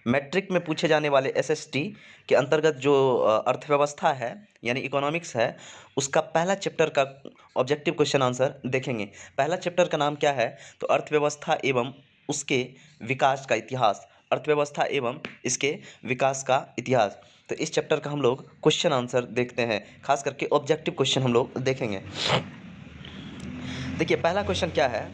Matric में पूछे जाने वाले एसएसटी के अंतर्गत जो अर्थव्यवस्था है यानी इकोनॉमिक्स है, उसका पहला चैप्टर का ऑब्जेक्टिव क्वेश्चन आंसर देखेंगे। पहला चैप्टर का नाम क्या है? तो अर्थव्यवस्था एवं उसके विकास का इतिहास। अर्थव्यवस्था एवं इसके विकास का इतिहास। तो इस चैप्टर का हम लोग क्वेश्चन आंसर देखते हैं, खास करके ऑब्जेक्टिव क्वेश्चन हम लोग देखेंगे। देखिए पहला क्वेश्चन क्या है?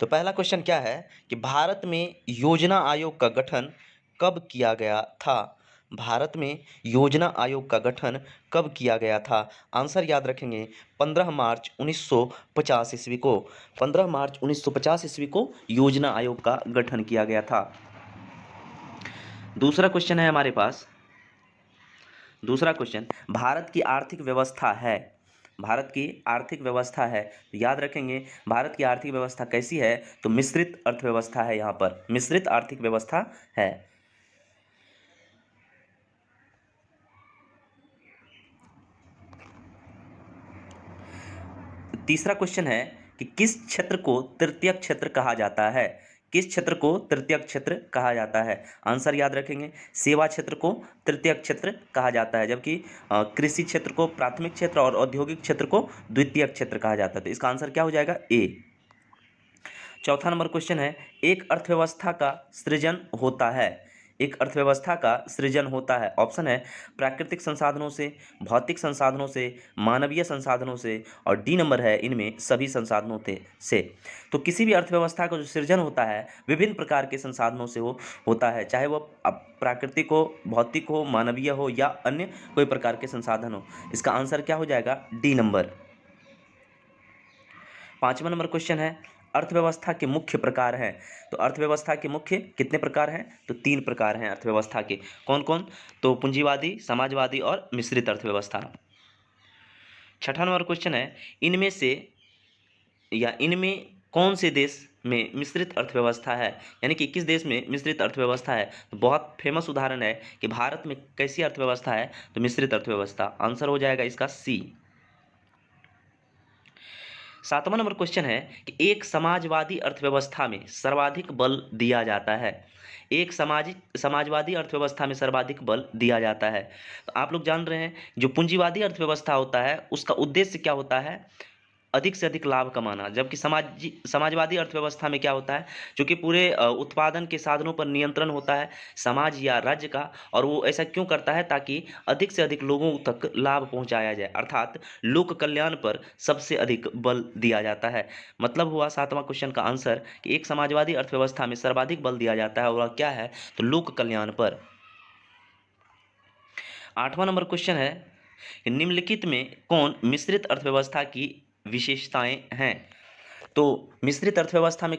तो पहला क्वेश्चन क्या है कि भारत में योजना आयोग का गठन कब किया गया था? भारत में योजना आयोग का गठन कब किया गया था? आंसर याद रखेंगे 15 मार्च 1950 ईस्वी को। 15 मार्च 1950 ईस्वी को योजना आयोग का गठन किया गया था। दूसरा क्वेश्चन है हमारे पास। दूसरा क्वेश्चन, भारत की आर्थिक व्यवस्था है। भारत की आर्थिक व्यवस्था है, तो याद रखेंगे भारत की आर्थिक व्यवस्था कैसी है? तो मिश्रित अर्थव्यवस्था है। यहाँ पर मिश्रित आर्थिक व्यवस्था है। तीसरा क्वेश्चन है कि किस क्षेत्र को तृतीयक क्षेत्र कहा जाता है? किस क्षेत्र को तृतीयक क्षेत्र कहा जाता है? आंसर याद रखेंगे सेवा क्षेत्र को तृतीयक क्षेत्र कहा जाता है, जबकि कृषि क्षेत्र को प्राथमिक क्षेत्र और औद्योगिक क्षेत्र को द्वितीयक क्षेत्र कहा जाता है। तो इसका आंसर क्या हो जाएगा? ए। चौथा नंबर क्वेश्चन है, एक अर्थव्यवस्था का सृजन होता है। एक अर्थव्यवस्था का सृजन होता है। ऑप्शन है प्राकृतिक संसाधनों से, भौतिक संसाधनों से, मानवीय संसाधनों से, और डी नंबर है इनमें सभी संसाधनों से। तो किसी भी अर्थव्यवस्था का जो सृजन होता है विभिन्न प्रकार के संसाधनों से होता है, चाहे वो प्राकृतिक हो, भौतिक हो, मानवीय हो या अन्य कोई प्रकार के संसाधन हो। इसका आंसर क्या हो जाएगा? D number. पांचवा नंबर क्वेश्चन है, अर्थव्यवस्था के मुख्य प्रकार हैं। तो अर्थव्यवस्था के मुख्य कितने प्रकार हैं? तो 3 प्रकार हैं अर्थव्यवस्था के। कौन कौन? तो पूंजीवादी, समाजवादी और मिश्रित अर्थव्यवस्था। छठा नंबर क्वेश्चन है, इनमें से या इनमें कौन से देश में मिश्रित अर्थव्यवस्था है? यानी कि किस देश में मिश्रित अर्थव्यवस्था है? तो बहुत फेमस उदाहरण है कि भारत में कैसी अर्थव्यवस्था है? तो मिश्रित अर्थव्यवस्था। आंसर हो जाएगा इसका सी। सातवां नंबर क्वेश्चन है कि एक समाजवादी अर्थव्यवस्था में सर्वाधिक बल दिया जाता है। एक समाजवादी अर्थव्यवस्था में सर्वाधिक बल दिया जाता है। तो आप लोग जान रहे हैं जो पूंजीवादी अर्थव्यवस्था होता है उसका उद्देश्य क्या होता है? अधिक से अधिक लाभ कमाना। जबकि समाजवादी अर्थव्यवस्था में क्या होता है? चूंकि पूरे उत्पादन के साधनों पर नियंत्रण होता है समाज या राज्य का, और वो ऐसा क्यों करता है? ताकि अधिक से अधिक लोगों तक लाभ पहुंचाया जाए, अर्थात लोक कल्याण पर सबसे अधिक बल दिया जाता है। मतलब हुआ सातवां क्वेश्चन का आंसर कि एक समाजवादी अर्थव्यवस्था में सर्वाधिक बल दिया जाता है, और वह क्या है? तो लोक कल्याण पर। आठवां नंबर क्वेश्चन है, निम्नलिखित में कौन मिश्रित अर्थव्यवस्था की विशेषताएं हैं? तो मिश्रित अर्थव्यवस्था में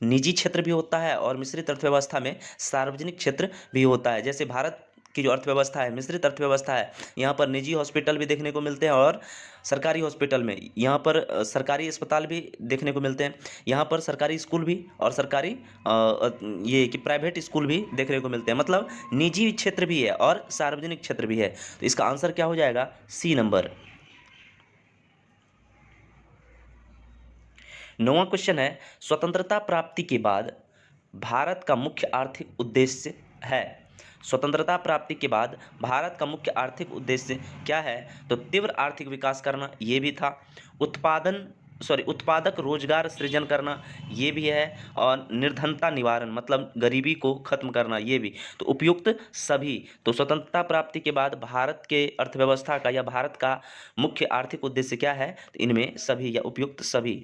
निजी क्षेत्र भी होता है और मिश्रित अर्थव्यवस्था में सार्वजनिक क्षेत्र भी होता है। जैसे भारत की जो अर्थव्यवस्था है मिश्रित अर्थव्यवस्था है, यहाँ पर निजी हॉस्पिटल भी देखने को मिलते हैं और सरकारी हॉस्पिटल में यहाँ पर सरकारी अस्पताल भी देखने को मिलते हैं। यहाँ पर सरकारी स्कूल भी और सरकारी ये कि प्राइवेट स्कूल भी देखने को मिलते हैं। मतलब निजी क्षेत्र भी है और सार्वजनिक क्षेत्र भी है। तो इसका आंसर क्या हो जाएगा? सी नंबर। नौवां क्वेश्चन है, स्वतंत्रता प्राप्ति के बाद भारत का मुख्य आर्थिक उद्देश्य है। स्वतंत्रता प्राप्ति के बाद भारत का मुख्य आर्थिक उद्देश्य क्या है? तो तीव्र आर्थिक विकास करना ये भी था, उत्पादक रोजगार सृजन करना ये भी है, और निर्धनता निवारण मतलब गरीबी को खत्म करना ये भी। तो उपयुक्त सभी। तो स्वतंत्रता प्राप्ति के बाद भारत के अर्थव्यवस्था का या भारत का मुख्य आर्थिक उद्देश्य क्या है? तो इनमें सभी या उपयुक्त सभी।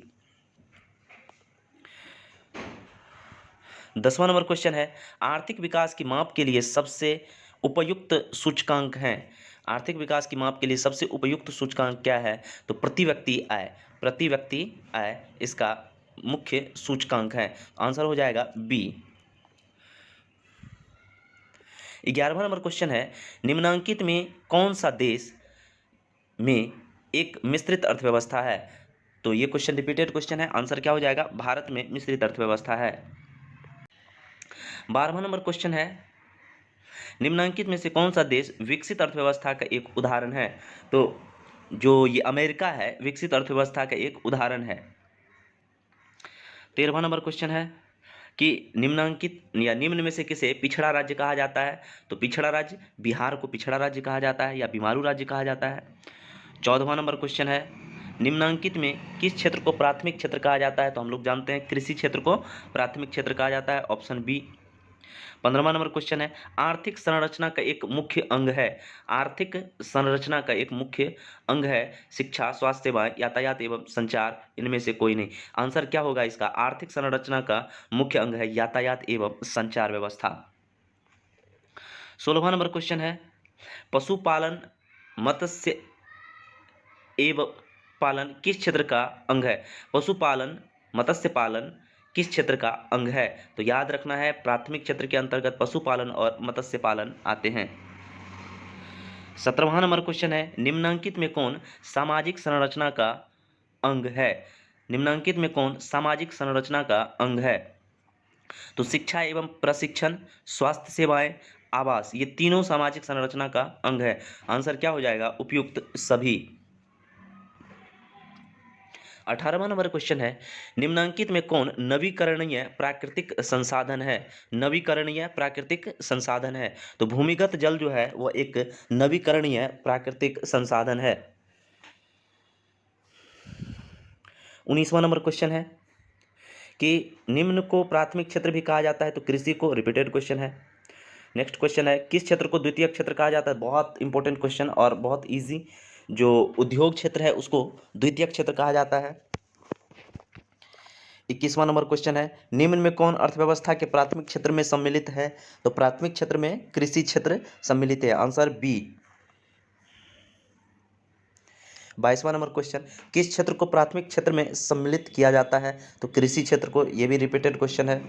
10वां नंबर क्वेश्चन है, आर्थिक विकास की माप के लिए सबसे उपयुक्त सूचकांक हैं। आर्थिक विकास की माप के लिए सबसे उपयुक्त सूचकांक क्या है? तो प्रति व्यक्ति आय। प्रति व्यक्ति आय इसका मुख्य सूचकांक है। आंसर हो जाएगा बी। 11वां नंबर क्वेश्चन है, निम्नांकित में कौन सा देश में एक मिश्रित अर्थव्यवस्था है? तो ये क्वेश्चन रिपीटेड क्वेश्चन है। आंसर क्या हो जाएगा? भारत में मिश्रित अर्थव्यवस्था है। 12वां नंबर क्वेश्चन है, निम्नांकित में से कौन सा देश विकसित अर्थव्यवस्था का एक उदाहरण है? तो जो ये अमेरिका है विकसित अर्थव्यवस्था का एक उदाहरण है। 13वां नंबर क्वेश्चन है, कि निम्नांकित या निम्न में से किसे पिछड़ा राज्य कहा जाता है? तो पिछड़ा राज्य, बिहार को पिछड़ा राज्य कहा जाता है या बीमारू राज्य कहा जाता है। 14वां नंबर क्वेश्चन है, निम्नांकित में किस क्षेत्र को प्राथमिक क्षेत्र कहा जाता है? तो हम लोग जानते हैं कृषि क्षेत्र को प्राथमिक क्षेत्र कहा जाता है, ऑप्शन बी। 15वां नंबर क्वेश्चन है, आर्थिक संरचना का एक मुख्य अंग है, आर्थिक संरचना का एक मुख्य अंग है शिक्षा, स्वास्थ्य सेवाएं, यातायात एवं संचार, इनमें से कोई नहीं। आंसर क्या होगा इसका? आर्थिक संरचना का मुख्य अंग है यातायात एवं संचार व्यवस्था। 16वां नंबर क्वेश्चन है, पशुपालन, मत्स्य एवं पालन किस क्षेत्र का अंग है? पशुपालन, मत्स्य पालन किस क्षेत्र का अंग है? तो याद रखना है, प्राथमिक क्षेत्र के अंतर्गत पशुपालन और मत्स्य पालन आते हैं। 17वां नंबर क्वेश्चन है, निम्नांकित में कौन सामाजिक संरचना का अंग है? निम्नांकित में कौन सामाजिक संरचना का अंग है? तो शिक्षा एवं प्रशिक्षण, स्वास्थ्य सेवाएं, आवास, ये तीनों सामाजिक संरचना का अंग है। आंसर क्या हो जाएगा? उपयुक्त सभी। 18वां नंबर क्वेश्चन है, निम्नांकित में कौन नवीकरणीय प्राकृतिक संसाधन है? नवीकरणीय प्राकृतिक संसाधन है। तो भूमिगत जल जो है वह एक नवीकरणीय प्राकृतिक संसाधन है। 19वां नंबर क्वेश्चन है कि निम्न को प्राथमिक क्षेत्र भी कहा जाता है, तो कृषि को रिपीटेड क्वेश्चन है। नेक्स्ट क्वेश्चन है, किस क्षेत्र को द्वितीय क्षेत्र कहा जाता है? बहुत इंपॉर्टेंट क्वेश्चन और बहुत इजी। जो उद्योग क्षेत्र है उसको द्वितीय क्षेत्र कहा जाता है। 21वां नंबर क्वेश्चन है, निम्न में कौन अर्थव्यवस्था के प्राथमिक क्षेत्र में सम्मिलित है? तो प्राथमिक क्षेत्र में कृषि क्षेत्र सम्मिलित है, आंसर बी। 22वां नंबर क्वेश्चन, किस क्षेत्र को प्राथमिक क्षेत्र में सम्मिलित किया जाता है? तो कृषि क्षेत्र को, यह भी रिपीटेड क्वेश्चन है।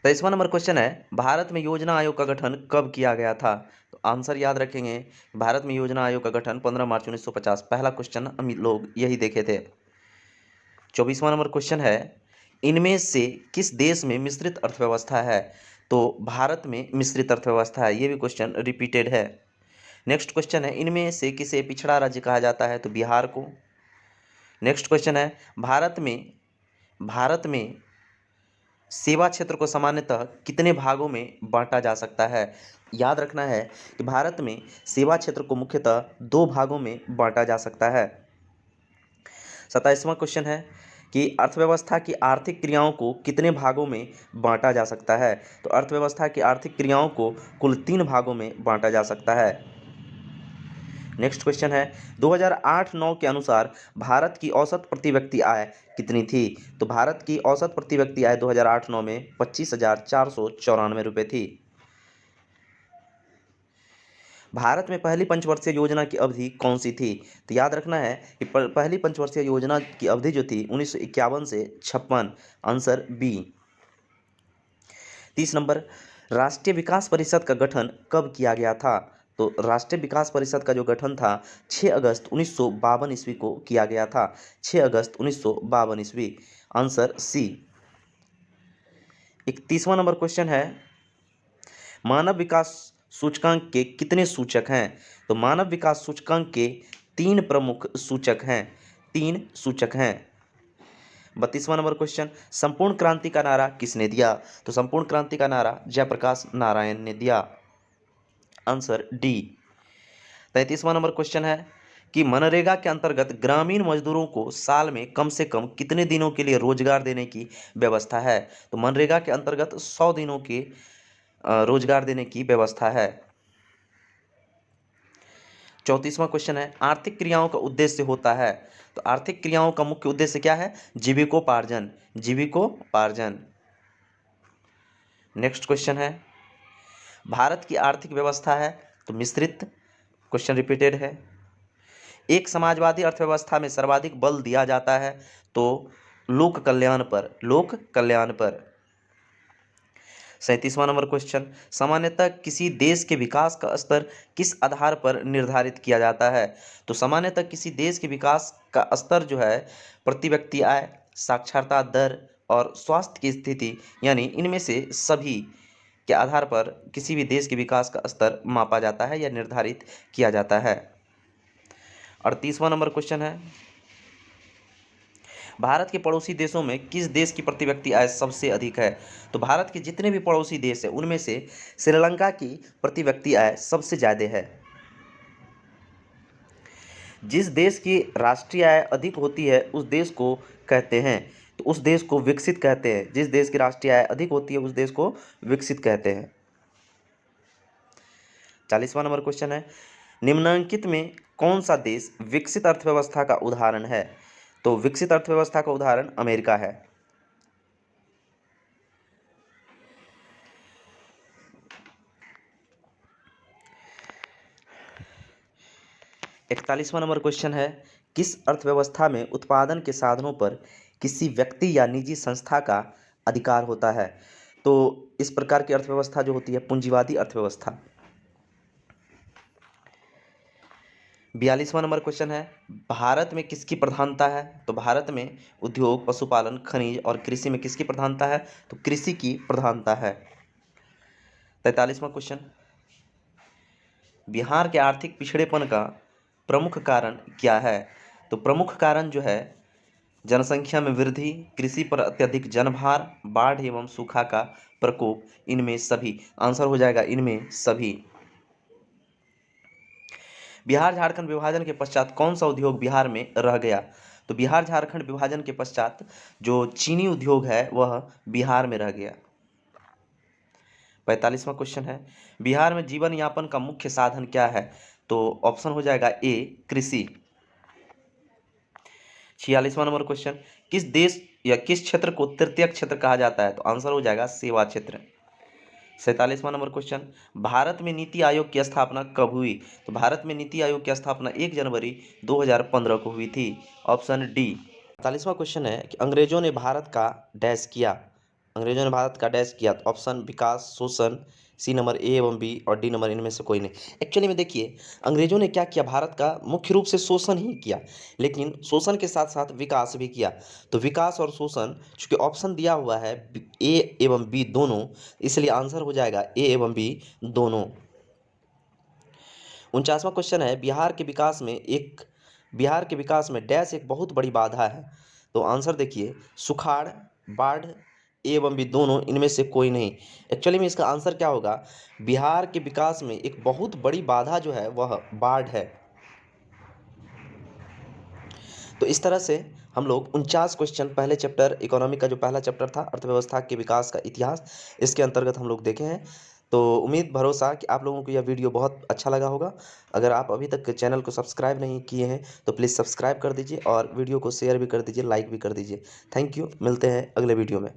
23वां नंबर क्वेश्चन है, भारत में योजना आयोग का गठन कब किया गया था? तो आंसर याद रखेंगे, भारत में योजना आयोग का गठन 15 मार्च 1950। पहला क्वेश्चन हम लोग यही देखे थे। 24वां नंबर क्वेश्चन है, इनमें से किस देश में मिश्रित अर्थव्यवस्था है? तो भारत में मिश्रित अर्थव्यवस्था है, ये भी क्वेश्चन रिपीटेड है। नेक्स्ट क्वेश्चन है, इनमें से किसे पिछड़ा राज्य कहा जाता है? तो बिहार को। नेक्स्ट क्वेश्चन है, भारत में सेवा क्षेत्र को सामान्यतः कितने भागों में बांटा जा सकता है? याद रखना है कि भारत में सेवा क्षेत्र को मुख्यतः 2 भागों में बांटा जा सकता है। 27वां क्वेश्चन है कि अर्थव्यवस्था की आर्थिक क्रियाओं को कितने भागों में बांटा जा सकता है? तो अर्थव्यवस्था की आर्थिक क्रियाओं को कुल 3 भागों में बांटा जा सकता है। नेक्स्ट क्वेश्चन है, 2008-9 के अनुसार भारत की औसत प्रति व्यक्ति आय कितनी थी? तो भारत की औसत प्रति व्यक्ति आय 2008-9 में 25,494 रुपये थी। भारत में पहली पंचवर्षीय योजना की अवधि कौन सी थी? तो याद रखना है कि पहली पंचवर्षीय योजना की अवधि जो थी 1951 से 56, आंसर बी। 30 नंबर, राष्ट्रीय विकास परिषद का गठन कब किया गया था? तो राष्ट्रीय विकास परिषद का जो गठन था 6 अगस्त 1952 ईस्वी को किया गया था, 6 अगस्त 1952 ईस्वी, आंसर सी। 31वां नंबर क्वेश्चन है, मानव विकास सूचकांक के कितने सूचक हैं? तो मानव विकास सूचकांक के 3 प्रमुख सूचक हैं, 3 सूचक हैं। 32वां नंबर क्वेश्चन, संपूर्ण क्रांति का नारा किसने दिया? तो संपूर्ण क्रांति का नारा जयप्रकाश नारायण ने दिया, आंसर डी। 33वां नंबर क्वेश्चन है कि मनरेगा के अंतर्गत ग्रामीण मजदूरों को साल में कम से कम कितने दिनों के लिए रोजगार देने की व्यवस्था है? तो मनरेगा के अंतर्गत 100 दिनों के रोजगार देने की व्यवस्था है। 34वां क्वेश्चन है, आर्थिक क्रियाओं का उद्देश्य होता है? तो आर्थिक क्रियाओं का मुख्य उद्देश्य क्या है? जीविकोपार्जन, जीविकोपार्जन। नेक्स्ट क्वेश्चन है, भारत की आर्थिक व्यवस्था है? तो मिश्रित, क्वेश्चन रिपीटेड है। एक समाजवादी अर्थव्यवस्था में सर्वाधिक बल दिया जाता है? तो लोक कल्याण पर, लोक कल्याण पर। 37वां नंबर क्वेश्चन, सामान्यतः किसी देश के विकास का स्तर किस आधार पर निर्धारित किया जाता है? तो सामान्यतः किसी देश के विकास का स्तर जो है प्रति व्यक्ति आय, साक्षरता दर और स्वास्थ्य की स्थिति, यानी इनमें से सभी के आधार पर किसी भी देश के विकास का स्तर मापा जाता है या निर्धारित किया जाता है। 38वां नंबर क्वेश्चन है, भारत के पड़ोसी देशों में किस देश की प्रति व्यक्ति आय सबसे अधिक है? तो भारत के जितने भी पड़ोसी देश हैं उनमें से श्रीलंका की प्रति व्यक्ति आय सबसे ज़्यादा है। जिस देश की राष्ट्रीय आय अधिक होती है उस देश को कहते हैं, तो उस देश को विकसित कहते हैं। जिस देश की राष्ट्रीय आय अधिक होती है उस देश को विकसित कहते हैं। 40वां नंबर क्वेश्चन है, निम्नलिखित में कौन सा देश विकसित अर्थव्यवस्था का उदाहरण है? तो विकसित अर्थव्यवस्था का उदाहरण अमेरिका है। 41वां नंबर क्वेश्चन है, किस अर्थव्यवस्था में उत्पादन के साधनों पर किसी व्यक्ति या निजी संस्था का अधिकार होता है? तो इस प्रकार की अर्थव्यवस्था जो होती है पूंजीवादी अर्थव्यवस्था। 42वां नंबर क्वेश्चन है, भारत में किसकी प्रधानता है? तो भारत में उद्योग, पशुपालन, खनिज और कृषि में किसकी प्रधानता है? तो कृषि की प्रधानता है। 43वां क्वेश्चन, बिहार के आर्थिक पिछड़ेपन का प्रमुख कारण क्या है? तो प्रमुख कारण जो है जनसंख्या में वृद्धि, कृषि पर अत्यधिक जनभार, बाढ़ एवं सूखा का प्रकोप, इनमें सभी। आंसर हो जाएगा इनमें सभी। बिहार झारखंड विभाजन के पश्चात कौन सा उद्योग बिहार में रह गया? तो बिहार झारखंड विभाजन के पश्चात जो चीनी उद्योग है वह बिहार में रह गया। 45वां क्वेश्चन है, बिहार में जीवन यापन का मुख्य साधन क्या है? तो ऑप्शन हो जाएगा ए कृषि। 46वां नंबर क्वेश्चन, किस देश या किस क्षेत्र को तृतीयक क्षेत्र कहा जाता है? तो आंसर हो जाएगा सेवा क्षेत्र। 47वां नंबर क्वेश्चन, भारत में नीति आयोग की स्थापना कब हुई? तो भारत में नीति आयोग की स्थापना 1 जनवरी 2015 को हुई थी। Option D. 48वां क्वेश्चन है कि अंग्रेजों ने भारत का डैश किया। अंग्रेजों ने भारत का डैश किया। तो ऑप्शन विकास, शोषण, सी नंबर ए एवं बी और डी नंबर इनमें से कोई नहीं। एक्चुअली में देखिए अंग्रेजों ने क्या किया, भारत का मुख्य रूप से शोषण ही किया, लेकिन शोषण के साथ साथ विकास भी किया। तो विकास और शोषण, चूंकि ऑप्शन दिया हुआ है ए एवं बी दोनों, इसलिए आंसर हो जाएगा ए एवं बी दोनों। 49वां क्वेश्चन है, बिहार के विकास में डैश एक बहुत बड़ी बाधा है। तो आंसर देखिए सुखाड़, बाढ़, ए एवं बी दोनों इनमें से कोई नहीं। एक्चुअली में इसका आंसर क्या होगा, बिहार के विकास में एक बहुत बड़ी बाधा जो है वह बाढ़ है। तो इस तरह से हम लोग 49 क्वेश्चन पहले चैप्टर इकोनॉमी का जो पहला चैप्टर था अर्थव्यवस्था के विकास का इतिहास, इसके अंतर्गत हम लोग देखे हैं। तो उम्मीद भरोसा कि आप लोगों को यह वीडियो बहुत अच्छा लगा होगा। अगर आप अभी तक चैनल को सब्सक्राइब नहीं किए हैं तो प्लीज़ सब्सक्राइब कर दीजिए और वीडियो को शेयर भी कर दीजिए, लाइक भी कर दीजिए। थैंक यू, मिलते हैं अगले वीडियो में।